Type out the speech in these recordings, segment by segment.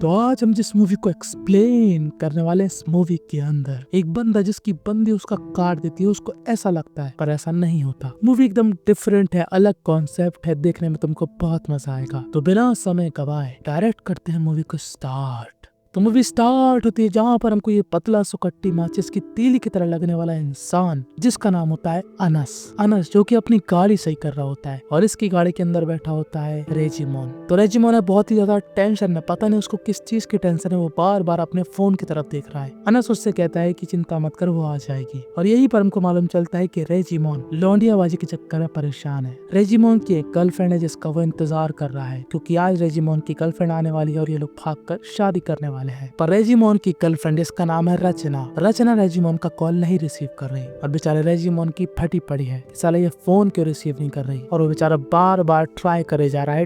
तो आज हम जिस मूवी को एक्सप्लेन करने वाले हैं, इस मूवी के अंदर एक बंदा जिसकी बंदी उसका काट देती है, उसको ऐसा लगता है पर ऐसा नहीं होता। मूवी एकदम डिफरेंट है, अलग कॉन्सेप्ट है, देखने में तुमको बहुत मजा आएगा। तो बिना समय गवाए डायरेक्ट करते हैं मूवी को स्टार्ट। तो मूवी स्टार्ट होती है जहाँ पर हमको ये पतला सुकट्टी माचिस की तीली की तरह लगने वाला इंसान जिसका नाम होता है अनस जो कि अपनी गाड़ी सही कर रहा होता है और इसकी गाड़ी के अंदर बैठा होता है रेजिमोन। तो रेजिमोन है बहुत ही ज्यादा टेंशन में, पता नहीं उसको किस चीज की टेंशन है, वो बार बार अपने फोन की तरफ देख रहा है। अनस उससे कहता है कि चिंता मत कर, वो आ जाएगी। और यही पर हमको मालूम चलता है कि रेजिमोन लौंडियाबाजी के चक्कर में परेशान है। रेजिमोन की एक गर्लफ्रेंड है जिसका वो इंतजार कर रहा है क्योंकि आज रेजिमोन की गर्लफ्रेंड आने वाली है और ये लोग भागकर शादी करने वाले हैं। पर रेजिमोन की गर्लफ्रेंड जिसका नाम है रचना रेजिमोन का कॉल नहीं रिसीव कर रही और बेचारे रेजिमोन की फटी पड़ी है, साला ये फोन क्यों रिसीव नहीं कर रही। और वो बेचारा बार बार ट्राई करे जा रहा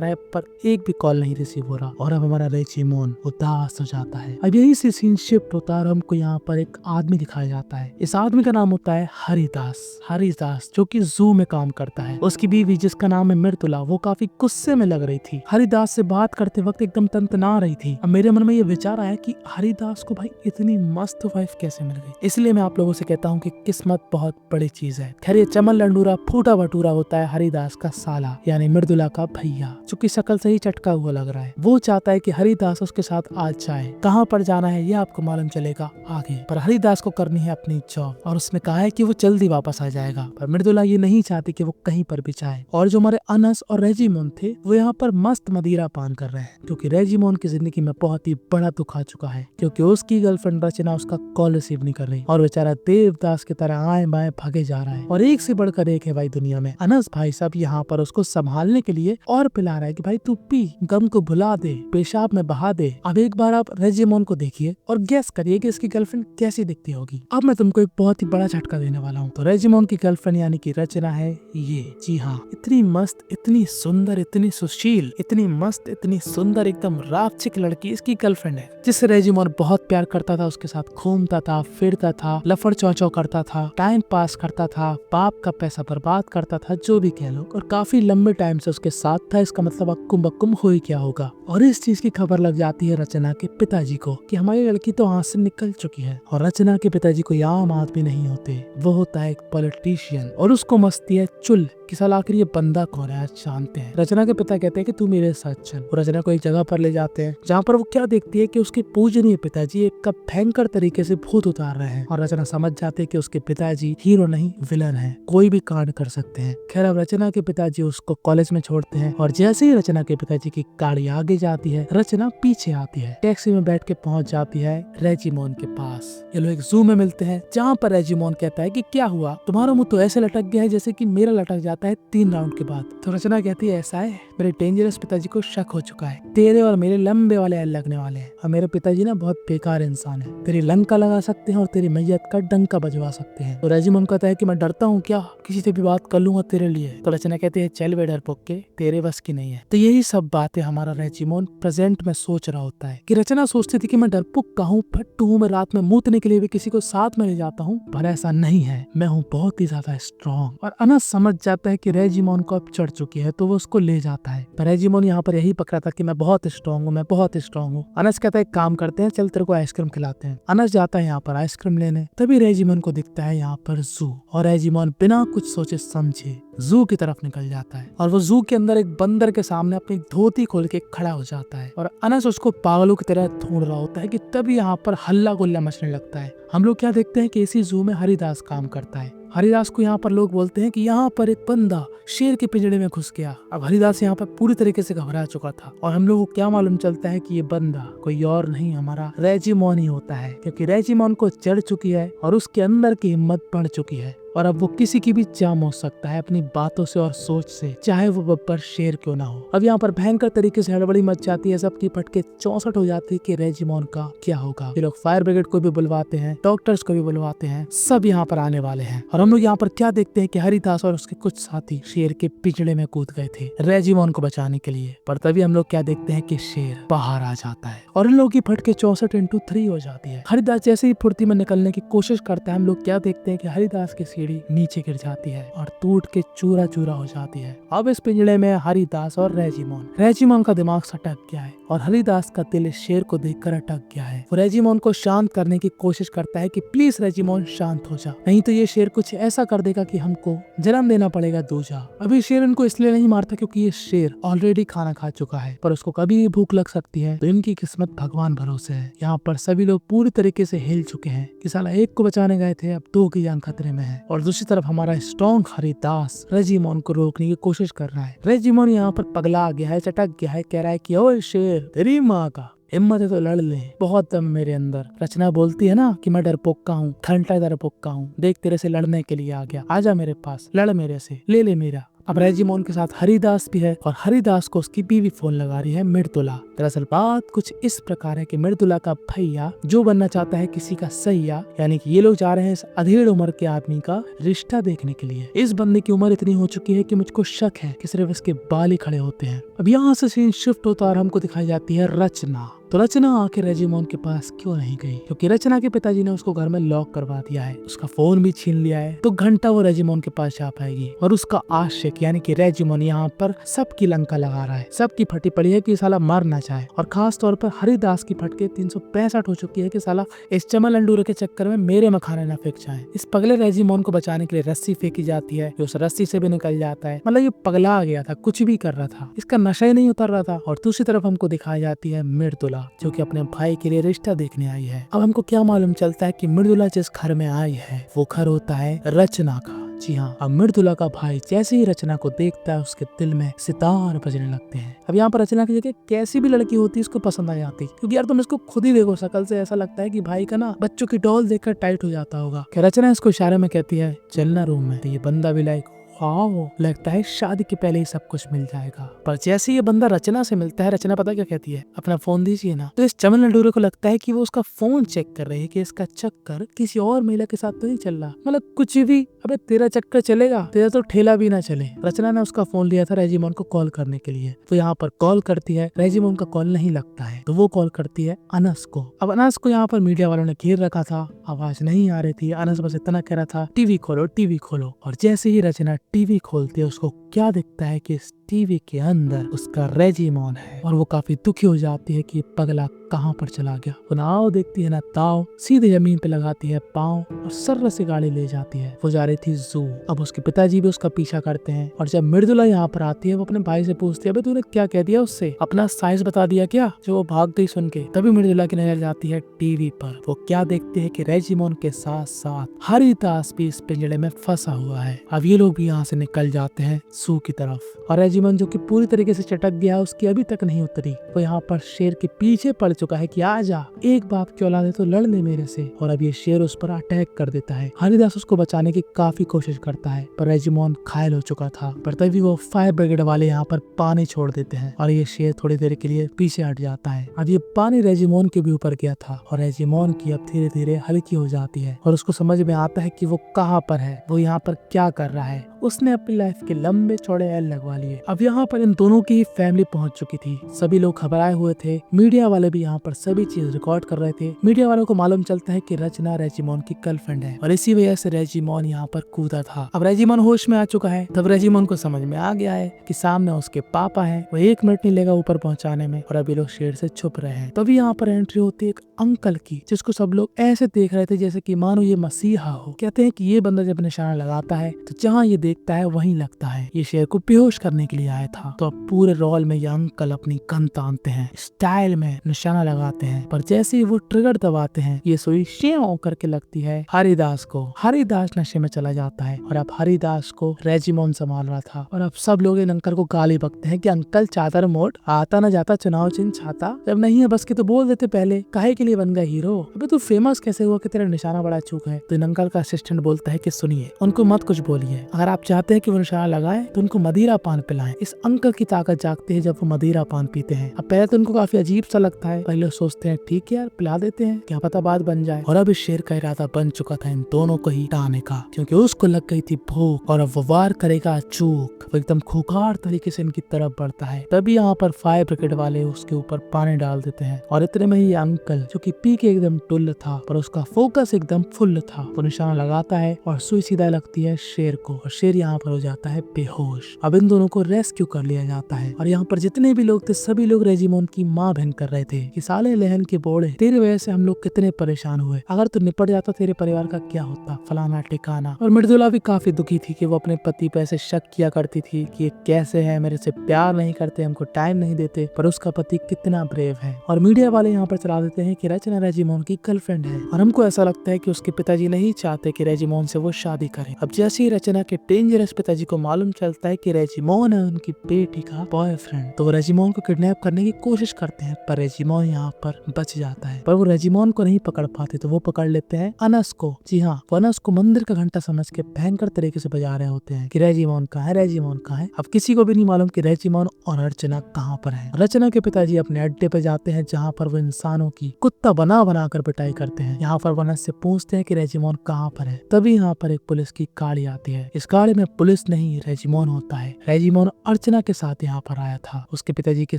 है पर एक भी कॉल नहीं रिसीव हो रहा। और अब हमारा रेजिमोन उदास हो जाता है। अब यही से सीन शिफ्ट होता है और हमको यहाँ पर एक आदमी दिखाया जाता है। इस आदमी का नाम होता है हरिदास जो कि जू में काम करता है। उसकी बीवी जिसका नाम है मृदुला वो काफी गुस्से में लग रही थी। हरिदास से बात करते वक्त एकदम तनतना रही थी। अब मेरे मन में ये विचार आया कि हरिदास को भाई इतनी मस्त वाइफ कैसे मिल गई। इसलिए मैं आप लोगों से कहता हूँ कि किस्मत बहुत बड़ी चीज है। खैर ये चमन लंडूरा फूटा भटूरा होता है हरिदास का साला यानी मृदुला का भैया, जो कि शक्ल से ही चटका हुआ लग रहा है। वो चाहता है कि हरिदास उसके साथ आज जाए। कहाँ पर जाना है ये आपको मालूम चलेगा आगे, पर हरिदास को करनी है अपनी जॉब और उसने कहा है कि वो जल्दी वापस आ जाएगा। पर मृदुला ये नहीं चाहती कि वो कहीं पर भी जाए। और जो हमारे अनस और रेजिमोन थे वो यहाँ पर मस्त मदिरा पान कर रहे हैं क्योंकि रेजिमोन की जिंदगी में बहुत ही बड़ा दुख आ चुका है क्योंकि उसकी गर्लफ्रेंड रचना उसका कॉल रिसीव नहीं कर रही और बेचारा देवदास की तरह आए बाएं भागे जा रहा है। और एक से बढ़कर एक है भाई दुनिया में। अनस भाई साहब यहाँ पर उसको संभालने के लिए और पिला रहा है कि भाई तू पी, गम को भुला दे, पेशाब में बहा दे। अब एक बार आप रेजिमोन को देखिए और गेस करिए कि इसकी गर्लफ्रेंड कैसी दिखती होगी। अब मैं तुमको एक बहुत ही बड़ा झटका देने वाला हूँ। तो रेजिमोन की गर्लफ्रेंड यानी कि रचना है ये, जी हाँ, इतनी मस्त, इतनी सुंदर, इतनी सुशील, इतनी मस्त, इतनी सुंदर, एकदम रापचिक लड़की इसकी गर्लफ्रेंड है जिससे रेजिमोन बहुत प्यार करता था, उसके साथ घूमता था, फिरता था, लफड़ चौचौ करता था, टाइम पास करता था, बाप का पैसा बर्बाद करता था, जो भी कह लो। और काफी लंबे टाइम से उसके साथ था। इसका मतलब अक्कुम बक्कुम हो ही क्या होगा। और इस चीज की खबर लग जाती है रचना के पिताजी को कि हमारी लड़की तो हाथ से निकल चुकी है। और रचना के पिताजी को आम आदमी नहीं होते, वो होता है एक पॉलिटिशियन और उसको मस्ती है चुल कि साल आखिर ये बंदा कौन है, आज जानते हैं। रचना के पिता कहते हैं कि तू मेरे साथ चल। और रचना को एक जगह पर ले जाते हैं जहाँ पर वो क्या देखती है कि उसके पूजनीय पिताजी एक का भयंकर तरीके से भूत उतार रहे हैं। और रचना समझ जाते हैं कि उसके पिताजी हीरो नहीं विलन है, कोई भी कांड कर सकते हैं। खैर अब रचना के पिताजी उसको कॉलेज में छोड़ते हैं और जैसे ही रचना के पिताजी की गाड़ी आगे जाती है रचना पीछे आती है। टैक्सी में बैठ के पहुंच जाती है रेजिमोन के पास। ये लोग एक जू में मिलते हैं जहाँ पर रेजिमोन कहता है कि क्या हुआ, तुम्हारा मुंह तो ऐसे लटक गया है जैसे कि मेरा लटक जाता है 3 राउंड के बाद। तो रचना कहती है ऐसा है, मेरे डेंजरस पिताजी को शक हो चुका है, तेरे और मेरे लंबे वाले एल लगने वाले हैं और मेरे पिताजी ना बहुत बेकार इंसान है, तेरी लंका लगा सकते हैं और तेरी मैयत का डंका बजवा सकते हैं। तो रेजिमोन कहता है कि मैं डरता हूँ क्या, किसी से भी बात कर लूंगा तेरे लिए। तो रचना कहती है चल बे डरपोक के, तेरे बस की नहीं है। तो यही सब बातें हमारा रेजिमोन प्रेजेंट में सोच रहा होता है कि रचना सोचती थी कि मैं डरपोक का हूँ, फट्टू हूँ, मैं रात में मूतने के लिए भी किसी को साथ में ले जाता हूँ, पर ऐसा नहीं है, मैं हूँ बहुत ही ज्यादा स्ट्रॉन्ग। और अनस समझ जाता है कि रेजिमोन को अब चढ़ चुकी है तो वो उसको ले जाता है। पर रेजिमोन यहाँ पर यही पकड़ा था कि मैं बहुत स्ट्रॉन्ग हूँ, मैं बहुत स्ट्रॉन्ग हूँ। अनस कहता है काम करते हैं, चल तेरे को आइसक्रीम खिलाते हैं। अनस जाता है यहाँ पर आइसक्रीम लेने, तभी रेजिमोन को दिखता है यहाँ पर जू और रेजिमोन बिना कुछ सोचे समझे जू की तरफ निकल जाता है और वो जू के अंदर एक बंदर के सामने अपनी धोती खोल के खड़ा हो जाता है और अनस उसको पागलों की तरह ढूंढ रहा होता है कि तभी यहाँ पर हल्ला गुल्ला मचने लगता है। हम लोग क्या देखते हैं कि इसी जू में हरिदास काम करता है। हरिदास को यहाँ पर लोग बोलते हैं कि यहाँ पर एक बंदा शेर के पिंजड़े में घुस गया। अब हरिदास यहाँ पर पूरी तरीके से घबरा चुका था और हम लोग को क्या मालूम चलता है कि ये बंदा कोई और नहीं हमारा रेजिमोन ही होता है क्योंकि रेजिमोन को चढ़ चुकी है और उसके अंदर की हिम्मत बढ़ चुकी है और अब वो किसी की भी जाम हो सकता है अपनी बातों से और सोच से, चाहे वो बब्बर शेर क्यों ना हो। अब यहाँ पर भयंकर तरीके से हड़बड़ी मच जाती है, सबकी फटके 64 हो जाती है कि रेजिमोन का क्या होगा। ये लोग फायर ब्रिगेड को भी बुलवाते हैं, डॉक्टर्स को भी बुलवाते हैं, सब यहाँ पर आने वाले हैं। और हम लोग यहाँ पर क्या देखते हैं कि हरिदास और उसके कुछ साथी शेर के पिंजड़े में कूद गए थे रेजिमोन को बचाने के लिए। पर तभी हम लोग क्या देखते हैं कि शेर बाहर आ जाता है और इन लोगों की फटके 64 × 3 हो जाती है। हरिदास जैसे ही फुर्ती में निकलने की कोशिश करता है, हम लोग क्या देखते हैं कि हरिदास के सीढ़ी नीचे गिर जाती है और टूट के चूरा चूरा हो जाती है। अब इस पिंजड़े में हरिदास और रेजिमोन। रेजिमोन का दिमाग सटक गया है और हरिदास का दिल इस शेर को देखकर अटक गया है। वो रेजिमोन को शांत करने की कोशिश करता है कि प्लीज रेजिमोन शांत हो जा, नहीं तो ये शेर कुछ ऐसा कर देगा कि हमको जन्म देना पड़ेगा दूजा। अभी शेर इनको इसलिए नहीं मारता क्योंकि ये शेर ऑलरेडी खाना खा चुका है, पर उसको कभी भी भूख लग सकती है, तो इनकी किस्मत भगवान भरोसे है। यहाँ पर सभी लोग पूरी तरीके से हिल चुके हैं कि साला एक को बचाने गए थे, अब दो की जान खतरे में है। और दूसरी तरफ हमारा स्ट्रॉन्ग हरिदास रेजिमोन को रोकने की कोशिश कर रहा है। रेजिमोन यहाँ पर पगला गया है, चटक गया है, कह रहा है कि ओए शेर, तेरी माँ का हिम्मत है तो लड़ ले, बहुत दम मेरे अंदर। रचना बोलती है ना कि मैं डरपोका हूँ, घंटा डरपोका हूँ, देख तेरे से लड़ने के लिए आ गया, आजा मेरे पास, लड़ मेरे से, ले ले मेरा। अब रेजिमोन के साथ हरिदास भी है और हरिदास को उसकी बीवी फोन लगा रही है, मृदुला। दरअसल बात कुछ इस प्रकार है कि मृदुला का भैया जो बनना चाहता है किसी का सैया, यानी कि ये लोग जा रहे हैं इस अधेड़ उम्र के आदमी का रिश्ता देखने के लिए। इस बंदे की उम्र इतनी हो चुकी है कि मुझको शक है कि सिर्फ इसके बाल ही खड़े होते हैं। अब यहाँ से सीन शिफ्ट होता और हमको दिखाई जाती है रचना। तो रचना आके रेजिमोन के पास क्यों नहीं गई? क्योंकि रचना के पिताजी ने उसको घर में लॉक करवा दिया है, उसका फोन भी छीन लिया है, तो घंटा वो रेजिमोन के पास जा पाएगी। और उसका आशिक यानी कि रेजिमोन यहाँ पर सबकी लंका लगा रहा है, सबकी फटी पड़ी है कि साला मर ना जाए। और खास तौर पर हरिदास की फटके 365 हो चुकी है कि साला इस चमन अंडूरे के चक्कर में मेरे मखाने न फेंक जाए। इस पगले रेजिमोन को बचाने के लिए रस्सी फेंकी जाती है, उस रस्सी से भी निकल जाता है। मतलब ये पगला गया था, कुछ भी कर रहा था, इसका नशा ही नहीं उतर रहा था। और दूसरी तरफ हमको दिखाई जाती है मृदुला, जो कि अपने भाई के लिए रिश्ता देखने आई है। अब हमको क्या मालूम चलता है कि मृदुला जिस घर में आई है वो घर होता है रचना का। जी हाँ, अब मृदुला का भाई जैसे ही रचना को देखता है उसके दिल में सितार बजने लगते हैं। अब यहाँ पर रचना की जगह कैसी भी लड़की होती है इसको पसंद आ जाती, क्योंकि यार तुम इसको खुद ही देखो, शकल से ऐसा लगता है कि भाई का ना बच्चों की डॉल देखकर टाइट हो जाता होगा। क्या रचना इसको इशारे में कहती है चलना रूम में, तो ये बंदा भी लाइक वाओ, लगता है शादी के पहले ही सब कुछ मिल जाएगा। पर जैसे ये बंदा रचना से मिलता है, रचना पता क्या कहती है, अपना फोन दीजिए ना। तो इस चमन लडूरे को लगता है कि वो उसका फोन चेक कर रही है कि इसका चक्कर किसी और महिला के साथ तो नहीं चल रहा। मतलब कुछ भी, अबे तेरा चक्कर चलेगा, तेरा तो ठेला भी ना चले। रचना ने उसका फोन लिया था रेजिमोन को कॉल करने के लिए, तो यहाँ पर कॉल करती है, रेजिमोन का कॉल नहीं लगता है, तो वो कॉल करती है अनस को। अब अनस को यहाँ पर मीडिया वालों ने घेर रखा था, आवाज नहीं आ रही थी। अनस बस इतना कह रहा था टीवी खोलो, टीवी खोलो। और जैसे ही रचना टीवी खोलती है उसको क्या दिखता है कि इस टीवी के अंदर उसका रेजिमोन है। और वो काफी दुखी हो जाती है कि पगला कहाँ पर चला गया। वो ना आओ देखती है ना ताओ, सीधे जमीन पे लगाती है पाँव और सर्र से गाड़ी ले जाती है। वो जा रही थी जू। अब उसके पिताजी भी उसका पीछा करते हैं और जब मृदुला यहाँ पर आती है वो अपने भाई से पूछती है, अबे तूने क्या कह दिया उससे, अपना साइज बता दिया क्या? जो वो भाग गई सुन के। तभी मृदुला की नजर जाती है टीवी पर। वो क्या देखते है कि रेजिमोन के साथ साथ हरिदास भी इस पिंजड़े में फंसा हुआ है। अब ये लोग भी यहाँ से निकल जाते हैं जू की तरफ और रेजिमोन जो कि पूरी तरीके से चटक गया, उसकी अभी तक नहीं उतरी। वो यहाँ पर शेर के पीछे पड़ चुका है कि आजा, एक बाप की औलाद है तो लड़ ले मेरे से। और अब ये शेर उस पर अटैक कर देता है। हरिदास उसको बचाने की काफी कोशिश करता है पर रेजिमोन घायल हो चुका था। पर तभी वो फायर ब्रिगेड वाले यहाँ पर पानी छोड़ देते हैं और ये शेर थोड़ी देर के लिए पीछे हट जाता है। अब ये पानी रेजिमोन के भी ऊपर गया था और रेजिमोन की अब धीरे धीरे हल्की हो जाती है और उसको समझ में आता है कि वो कहाँ पर है, वो यहाँ पर क्या कर रहा है। उसने अपनी लाइफ के लंबे चौड़े एल लगवा लिए। अब यहाँ पर इन दोनों की फैमिली पहुंच चुकी थी। सभी लोग घबराए हुए थे। मीडिया वाले भी यहाँ पर सभी चीज रिकॉर्ड कर रहे थे। मीडिया वालों को मालूम चलता है कि रचना रेजिमोन की गर्लफ्रेंड है और इसी वजह से रेजिमोन यहाँ पर कूदा था। अब रेजिमोन होश में आ चुका है। तब रेजिमोन को समझ में आ गया है कि सामने उसके पापा है, वो 1 मिनट नहीं लेगा ऊपर पहुंचाने में और अभी लोग शेर से छुप रहे हैं। तभी यहाँ पर एंट्री होती है एक अंकल की, जिसको सब लोग ऐसे देख रहे थे जैसे कि मानो ये मसीहा हो। कहते हैं कि ये बंदा जब निशाना लगाता है तो जहाँ ये देखता है वहीं लगता है। ये शेर को बेहोश करने के लिए आया था। तो अब पूरे रोल में ये अंकल अपनी गन तानते हैं, स्टाइल में निशाना लगाते हैं, पर जैसे ही वो ट्रिगर दबाते हैं ये सुई श्यों करके लगती है हरिदास को। हरिदास नशे में चला जाता है और अब हरिदास को रेजिमोन संभाल रहा था। और अब सब लोग इन अंकल को गाली बकते हैं कि अंकल चादर मोड़, आता न जाता चुनाव चिन्ह छाता, जब नहीं है बस के तो बोल देते पहले, काहे के लिए बन गया हीरो? अबे तू फेमस कैसे हुआ कि तेरा निशाना बड़ा चूक है? तो इन अंकल का असिस्टेंट बोलता है कि सुनिए, उनको मत कुछ बोलिए, अगर आप चाहते हैं कि वो निशाना लगाए तो उनको मदिरा पान पिलाएं। इस अंकल की ताकत जागती है जब वो मदिरा पान पीते हैं। अब पहले तो उनको काफी अजीब सा लगता है, पहले सोचते हैं ठीक है यार पिला देते हैं, क्या पता बात बन जाए। और अब इस शेर का इरादा बन चुका था इन दोनों को ही हटाने का, क्योंकि उसको लग गई थी भूख और अब वो वार करेगा चूक। वो एकदम खूंखार तरीके से इनकी तरफ बढ़ता है। तभी यहाँ पर फायर ब्रिगेड वाले उसके ऊपर पानी डाल देते हैं और इतने में ही ये अंकल जो कि पी के एकदम टुल्ल था पर उसका फोकस एकदम फुल था, वो निशाना लगाता है और सुई सीधा लगती है शेर को और शेर यहाँ पर हो जाता है बेहोश। अब इन दोनों को रेस्क्यू कर लिया जाता है और यहाँ पर जितने भी लोग थे सभी लोग रेजिमोन की माँ बहन कर रहे थे कि साले लहन के बोड़े, तेरी वजह से हम लोग कितने परेशान हुए, अगर तू निपट जाता तेरे परिवार का क्या होता, फलाना ठिकाना। और मृदुला भी काफी दुखी थी कि वो अपने पति पे ऐसे शक किया करती थी कि ये कैसे है, मेरे से प्यार नहीं करते, हमको टाइम नहीं देते, पर उसका पति कितना ब्रेव है। और मीडिया वाले यहाँ पर चला देते हैं कि रचना रेजिमोन की गर्लफ्रेंड है और हमको ऐसा लगता है कि उसके पिताजी नहीं चाहते कि रेजिमोन से वो शादी करे। अब जैसे ही रचना के डेंजरस पिताजी को मालूम चलता है कि रेजिमोन है उनकी बेटी का बॉयफ्रेंड, तो वो रेजिमोन को किडनैप करने की कोशिश करते हैं, पर रेजिमोन यहाँ पर बच जाता है। पर वो रेजिमोन को नहीं पकड़ पाते तो वो पकड़ लेते हैं अनस को। जी हाँ, वो अनस को मंदिर का घंटा समझ के भयंकर तरीके से बजा रहे होते हैं कि रेजिमोन कहाँ है, रेजिमोन कहाँ है। अब किसी को भी नहीं मालूम कि रेजिमोन और अर्चना कहाँ पर है। रचना के पिताजी अपने अड्डे पे जाते हैं जहाँ पर वो इंसानों की कुत्ता बना बना कर पिटाई करते हैं। यहाँ पर वनस से पूछते हैं कि रेजिमोन कहाँ पर है। तभी यहाँ पर एक पुलिस की गाड़ी आती है। इस गाड़ी में पुलिस नहीं रेजिमोन होता है। रेजिमोन अर्चना के साथ यहाँ पर आया था, उसके पिताजी के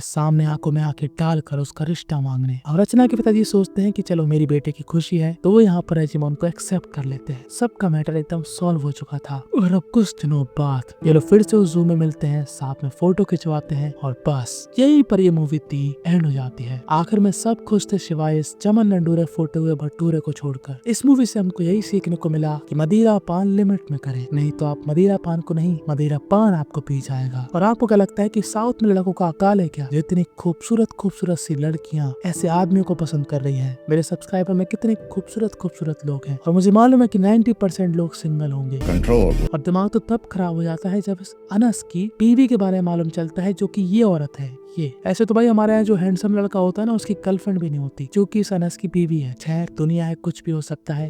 सामने आंखों में आंखें डालकर उसका रिश्ता मांगने। और रचना के पिताजी सोचते हैं कि चलो मेरी बेटे की खुशी है, तो वो यहाँ पर रेजिमोन को एक्सेप्ट कर लेते हैं। सबका मैटर एकदम सॉल्व हो चुका था। और अब कुछ दिनों बाद ये लोग फिर से उस जू में मिलते हैं, साथ में फोटो खिंचवाते हैं और बस यही पर ये मूवी थी एंड हो जाती है। आखिर में सब खुश थे सिवाय इस चमन लंडूरे फोटे हुए भटूरे को छोड़कर। इस मूवी से हमको यही सीखने को मिला कि मदिरा पान लिमिट में करें, नहीं तो आप मदिरा पान को नहीं, मदिरा पान आपको पी जाएगा। और आपको क्या लगता है कि साउथ में लड़कों का अकाल है क्या, जो इतनी खूबसूरत खूबसूरत सी लड़कियां ऐसे आदमियों को पसंद कर रही है। मेरे सब्सक्राइबर में कितने खूबसूरत खूबसूरत लोग हैं और मुझे मालूम है कि 90% लोग सिंगल होंगे। और दिमाग तो तब खराब हो जाता है जब इस अनस की बीवी के बारे में मालूम चलता है, जो कि ये औरत है। ये ऐसे तो भाई हमारे यहाँ जो हैंडसम लड़का होता है ना, उसकी गर्लफ्रेंड भी नहीं होती, जो कि इस अनस की बीवी है। खैर दुनिया है, कुछ भी हो सकता है।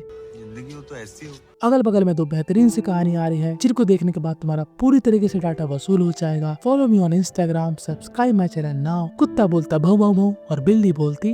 तो ऐसी हो। अगल बगल में दो बेहतरीन सी कहानी आ रही है, जिनको देखने के बाद तुम्हारा पूरी तरीके से डाटा वसूल हो जाएगा। Follow me on Instagram, subscribe my channel now. कुत्ता बोलता भौ भौ भौ और बिल्ली बोलती